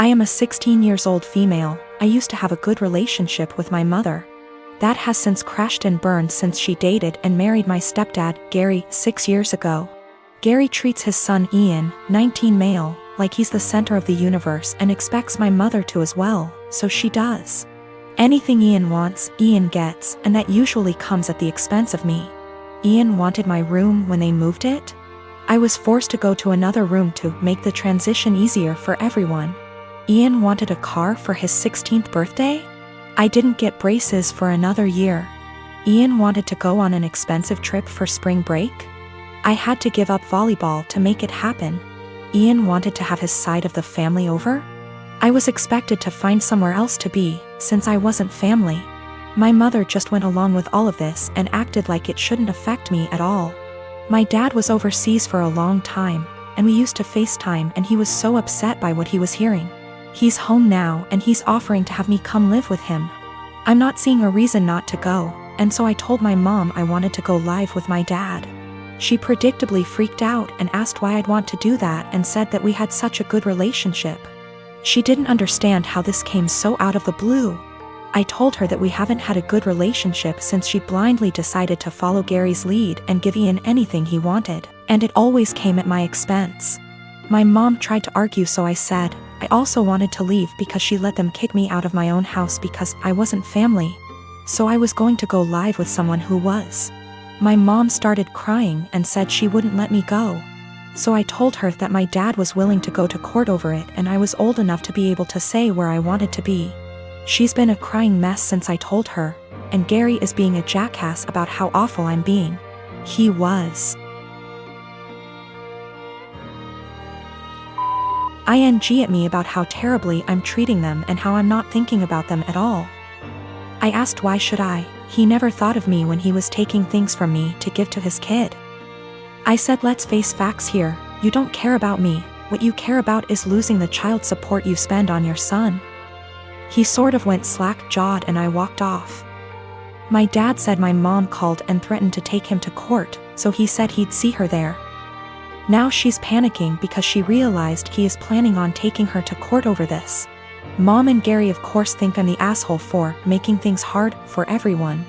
I am a 16 years old female. I used to have a good relationship with my mother. That has since crashed and burned since she dated and married my stepdad, Gary, 6 years ago. Gary treats his son Ian, 19 male, like he's the center of the universe and expects my mother to as well, so she does. Anything Ian wants, Ian gets, and that usually comes at the expense of me. Ian wanted my room when they moved it. I was forced to go to another room to make the transition easier for everyone. Ian wanted a car for his 16th birthday. I didn't get braces for another year. Ian wanted to go on an expensive trip for spring break. I had to give up volleyball to make it happen. Ian wanted to have his side of the family over. I was expected to find somewhere else to be, since I wasn't family. My mother just went along with all of this and acted like it shouldn't affect me at all. My dad was overseas for a long time, and we used to FaceTime, and he was so upset by what he was hearing. He's home now and he's offering to have me come live with him. I'm not seeing a reason not to go, and so I told my mom I wanted to go live with my dad. She predictably freaked out and asked why I'd want to do that and said that we had such a good relationship. She didn't understand how this came so out of the blue. I told her that we haven't had a good relationship since she blindly decided to follow Gary's lead and give Ian anything he wanted, and it always came at my expense. My mom tried to argue, so I said I also wanted to leave because she let them kick me out of my own house because I wasn't family. So I was going to go live with someone who was. My mom started crying and said she wouldn't let me go. So I told her that my dad was willing to go to court over it and I was old enough to be able to say where I wanted to be. She's been a crying mess since I told her, and Gary is being a jackass about how awful I'm being. He was. ING at me about how terribly I'm treating them and how I'm not thinking about them at all. I asked why should I. He never thought of me when he was taking things from me to give to his kid. I said let's face facts here, you don't care about me, what you care about is losing the child support you spend on your son. He sort of went slack-jawed and I walked off. My dad said my mom called and threatened to take him to court, so he said he'd see her there. Now she's panicking because she realized he is planning on taking her to court over this. Mom and Gary of course think I'm the asshole for making things hard for everyone.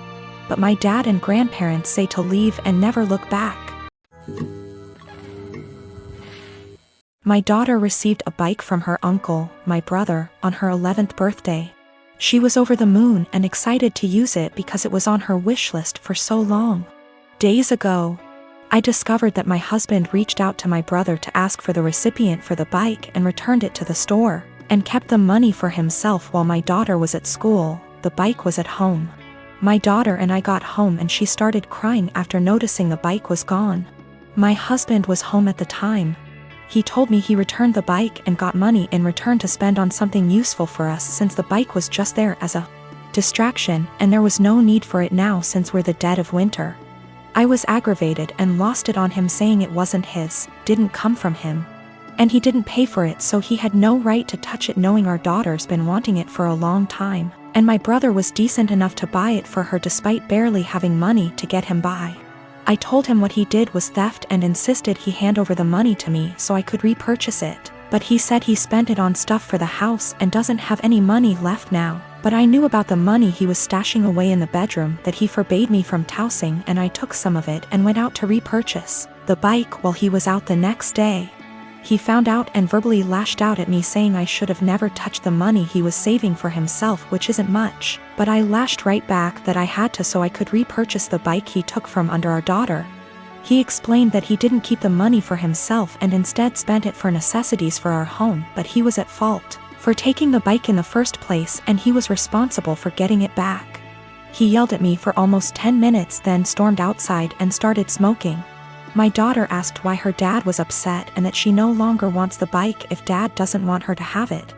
But my dad and grandparents say to leave and never look back. My daughter received a bike from her uncle, my brother, on her 11th birthday. She was over the moon and excited to use it because it was on her wish list for so long. Days ago, I discovered that my husband reached out to my brother to ask for the recipient for the bike and returned it to the store, and kept the money for himself while my daughter was at school. The bike was at home. My daughter and I got home and she started crying after noticing the bike was gone. My husband was home at the time. He told me he returned the bike and got money in return to spend on something useful for us since the bike was just there as a distraction and there was no need for it now since we're the dead of winter. I was aggravated and lost it on him saying it wasn't his, didn't come from him. And he didn't pay for it so he had no right to touch it knowing our daughter's been wanting it for a long time, and my brother was decent enough to buy it for her despite barely having money to get him by. I told him what he did was theft and insisted he hand over the money to me so I could repurchase it, but he said he spent it on stuff for the house and doesn't have any money left now. But I knew about the money he was stashing away in the bedroom that he forbade me from tossing, and I took some of it and went out to repurchase the bike while he was out the next day. He found out and verbally lashed out at me saying I should have never touched the money he was saving for himself, which isn't much, but I lashed right back that I had to so I could repurchase the bike he took from under our daughter. He explained that he didn't keep the money for himself and instead spent it for necessities for our home, but he was at fault for taking the bike in the first place and he was responsible for getting it back. He yelled at me for almost 10 minutes, then stormed outside and started smoking. My daughter asked why her dad was upset and that she no longer wants the bike if dad doesn't want her to have it.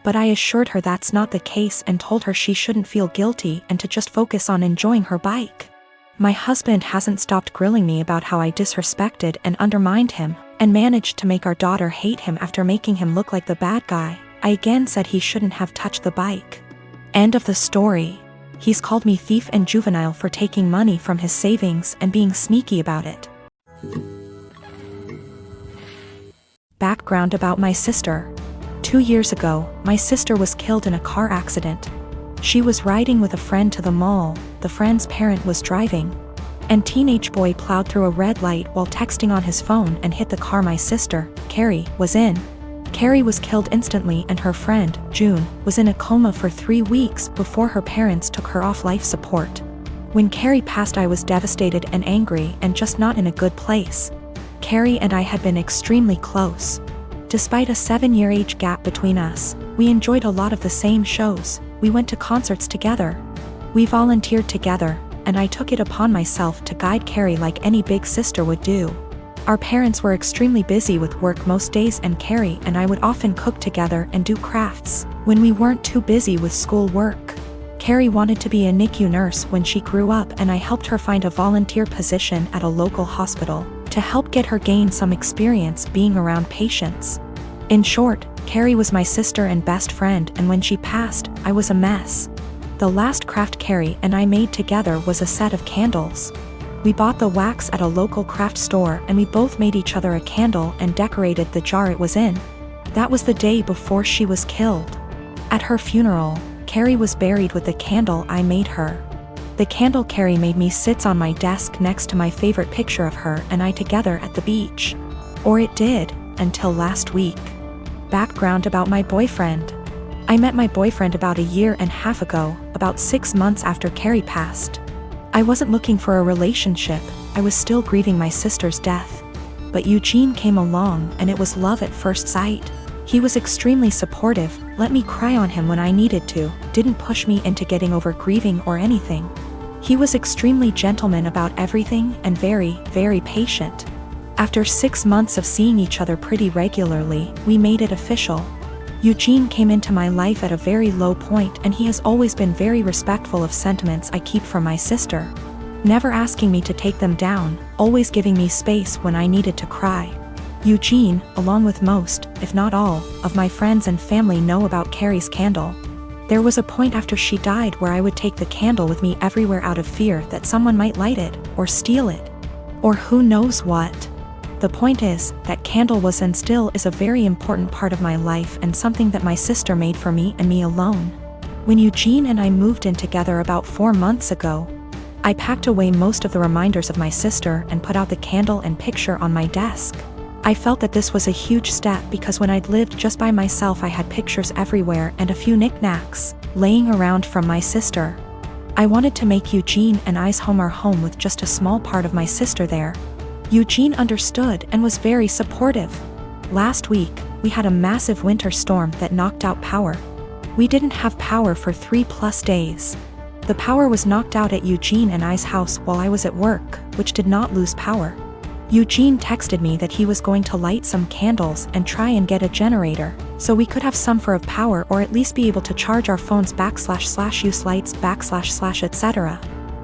But I assured her that's not the case and told her she shouldn't feel guilty and to just focus on enjoying her bike. My husband hasn't stopped grilling me about how I disrespected and undermined him, and managed to make our daughter hate him after making him look like the bad guy. I again said he shouldn't have touched the bike. End of the story. He's called me thief and juvenile for taking money from his savings and being sneaky about it. Background about my sister. 2 years ago, my sister was killed in a car accident. She was riding with a friend to the mall, the friend's parent was driving. And teenage boy plowed through a red light while texting on his phone and hit the car my sister, Carrie, was in. Carrie was killed instantly and her friend, June, was in a coma for 3 weeks before her parents took her off life support. When Carrie passed, I was devastated and angry and just not in a good place. Carrie and I had been extremely close. Despite a 7-year age gap between us, we enjoyed a lot of the same shows, we went to concerts together. We volunteered together, and I took it upon myself to guide Carrie like any big sister would do. Our parents were extremely busy with work most days and Carrie and I would often cook together and do crafts when we weren't too busy with school work. Carrie wanted to be a NICU nurse when she grew up and I helped her find a volunteer position at a local hospital to help get her gain some experience being around patients. In short, Carrie was my sister and best friend, and when she passed, I was a mess. The last craft Carrie and I made together was a set of candles. We bought the wax at a local craft store and we both made each other a candle and decorated the jar it was in. That was the day before she was killed. At her funeral, Carrie was buried with the candle I made her. The candle Carrie made me sits on my desk next to my favorite picture of her and I together at the beach. Or it did, until last week. Background about my boyfriend. I met my boyfriend about 1.5 years ago, about 6 months after Carrie passed. I wasn't looking for a relationship, I was still grieving my sister's death. But Eugene came along and it was love at first sight. He was extremely supportive, let me cry on him when I needed to, didn't push me into getting over grieving or anything. He was extremely gentleman about everything and very, very patient. After 6 months of seeing each other pretty regularly, we made it official. Eugene came into my life at a very low point and he has always been very respectful of sentiments I keep from my sister. Never asking me to take them down, always giving me space when I needed to cry. Eugene, along with most, if not all, of my friends and family know about Carrie's candle. There was a point after she died where I would take the candle with me everywhere out of fear that someone might light it, or steal it. Or who knows what. The point is, that candle was and still is a very important part of my life and something that my sister made for me and me alone. When Eugene and I moved in together about 4 months ago, I packed away most of the reminders of my sister and put out the candle and picture on my desk. I felt that this was a huge step because when I'd lived just by myself I had pictures everywhere and a few knickknacks laying around from my sister. I wanted to make Eugene and I's home our home with just a small part of my sister there. Eugene understood and was very supportive. Last week, we had a massive winter storm that knocked out power. We didn't have power for 3+ days. The power was knocked out at Eugene and I's house while I was at work, which did not lose power. Eugene texted me that he was going to light some candles and try and get a generator, so we could have some for of power or at least be able to charge our phones / use lights / etc.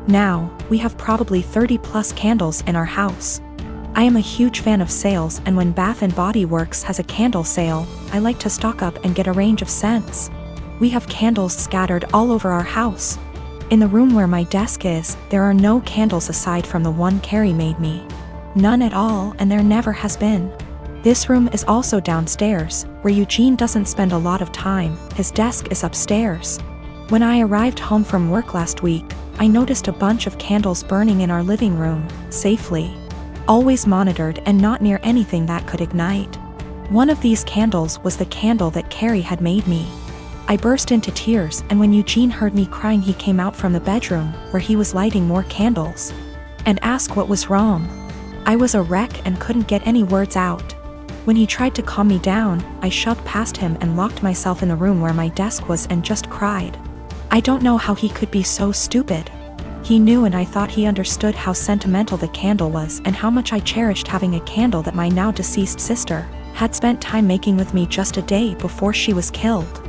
Now, we have probably 30+ candles in our house. I am a huge fan of sales and when Bath & Body Works has a candle sale, I like to stock up and get a range of scents. We have candles scattered all over our house. In the room where my desk is, there are no candles aside from the one Carrie made me. None at all, and there never has been. This room is also downstairs, where Eugene doesn't spend a lot of time, his desk is upstairs. When I arrived home from work last week, I noticed a bunch of candles burning in our living room, safely. Always monitored and not near anything that could ignite. One of these candles was the candle that Carrie had made me. I burst into tears and when Eugene heard me crying he came out from the bedroom, where he was lighting more candles, and asked what was wrong. I was a wreck and couldn't get any words out. When he tried to calm me down, I shoved past him and locked myself in the room where my desk was and just cried. I don't know how he could be so stupid. He knew and I thought he understood how sentimental the candle was and how much I cherished having a candle that my now deceased sister had spent time making with me just a day before she was killed.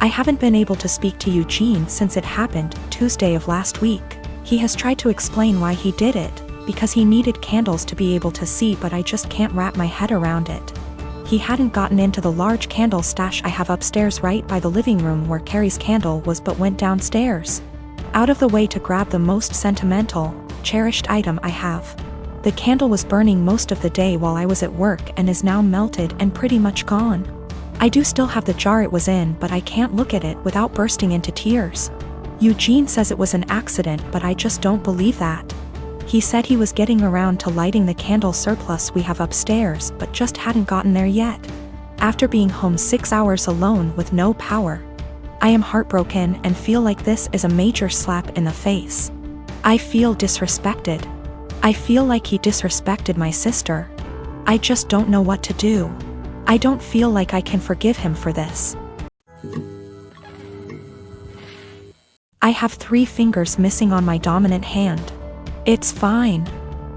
I haven't been able to speak to Eugene since it happened, Tuesday of last week. He has tried to explain why he did it, because he needed candles to be able to see, but I just can't wrap my head around it. He hadn't gotten into the large candle stash I have upstairs right by the living room where Carrie's candle was, but went downstairs, out of the way to grab the most sentimental, cherished item I have. The candle was burning most of the day while I was at work and is now melted and pretty much gone. I do still have the jar it was in, but I can't look at it without bursting into tears. Eugene says it was an accident, but I just don't believe that. He said he was getting around to lighting the candle surplus we have upstairs, but just hadn't gotten there yet. After being home 6 hours alone with no power. I am heartbroken and feel like this is a major slap in the face. I feel disrespected. I feel like he disrespected my sister. I just don't know what to do. I don't feel like I can forgive him for this. I have 3 fingers missing on my dominant hand. It's fine.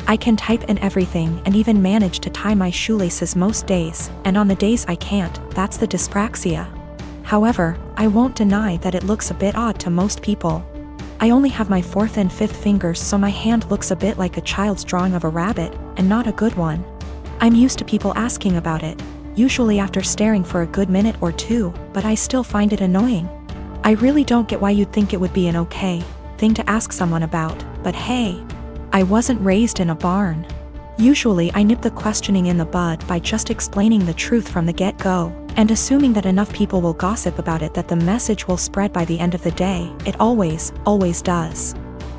I can type and everything and even manage to tie my shoelaces most days, and on the days I can't, that's the dyspraxia. However, I won't deny that it looks a bit odd to most people. I only have my 4th and 5th fingers, so my hand looks a bit like a child's drawing of a rabbit, and not a good one. I'm used to people asking about it, usually after staring for a good minute or 2, but I still find it annoying. I really don't get why you'd think it would be an okay thing to ask someone about, but hey, I wasn't raised in a barn. Usually I nip the questioning in the bud by just explaining the truth from the get-go, and assuming that enough people will gossip about it that the message will spread by the end of the day. It always does.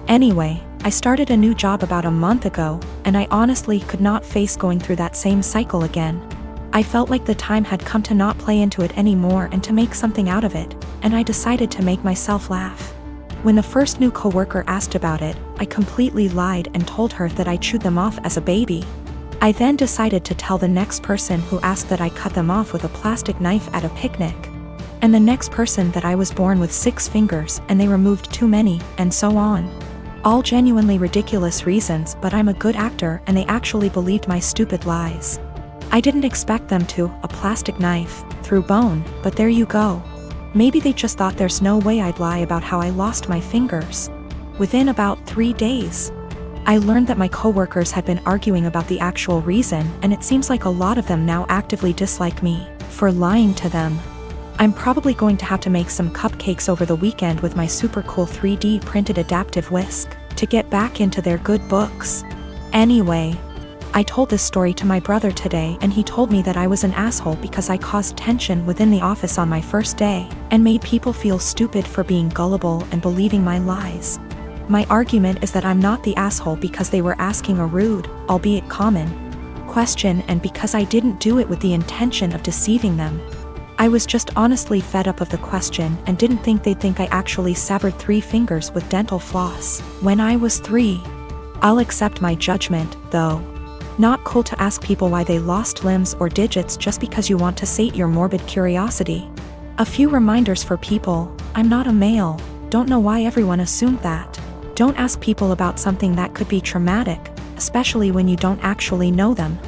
Anyway, I started a new job about a month ago, and I honestly could not face going through that same cycle again. I felt like the time had come to not play into it anymore and to make something out of it, and I decided to make myself laugh. When the first new coworker asked about it, I completely lied and told her that I chewed them off as a baby. I then decided to tell the next person who asked that I cut them off with a plastic knife at a picnic. And the next person that I was born with 6 fingers and they removed too many, and so on. All genuinely ridiculous reasons, but I'm a good actor and they actually believed my stupid lies. I didn't expect them to, a plastic knife, through bone, but there you go. Maybe they just thought there's no way I'd lie about how I lost my fingers. Within about 3 days, I learned that my coworkers had been arguing about the actual reason, and it seems like a lot of them now actively dislike me for lying to them. I'm probably going to have to make some cupcakes over the weekend with my super cool 3D printed adaptive whisk to get back into their good books. Anyway, I told this story to my brother today, and he told me that I was an asshole because I caused tension within the office on my first day and made people feel stupid for being gullible and believing my lies. My argument is that I'm not the asshole because they were asking a rude, albeit common, question, and because I didn't do it with the intention of deceiving them. I was just honestly fed up of the question and didn't think they'd think I actually severed 3 fingers with dental floss when I was 3. I'll accept my judgment, though. Not cool to ask people why they lost limbs or digits just because you want to sate your morbid curiosity. A few reminders for people: I'm not a male. Don't know why everyone assumed that. Don't ask people about something that could be traumatic, especially when you don't actually know them.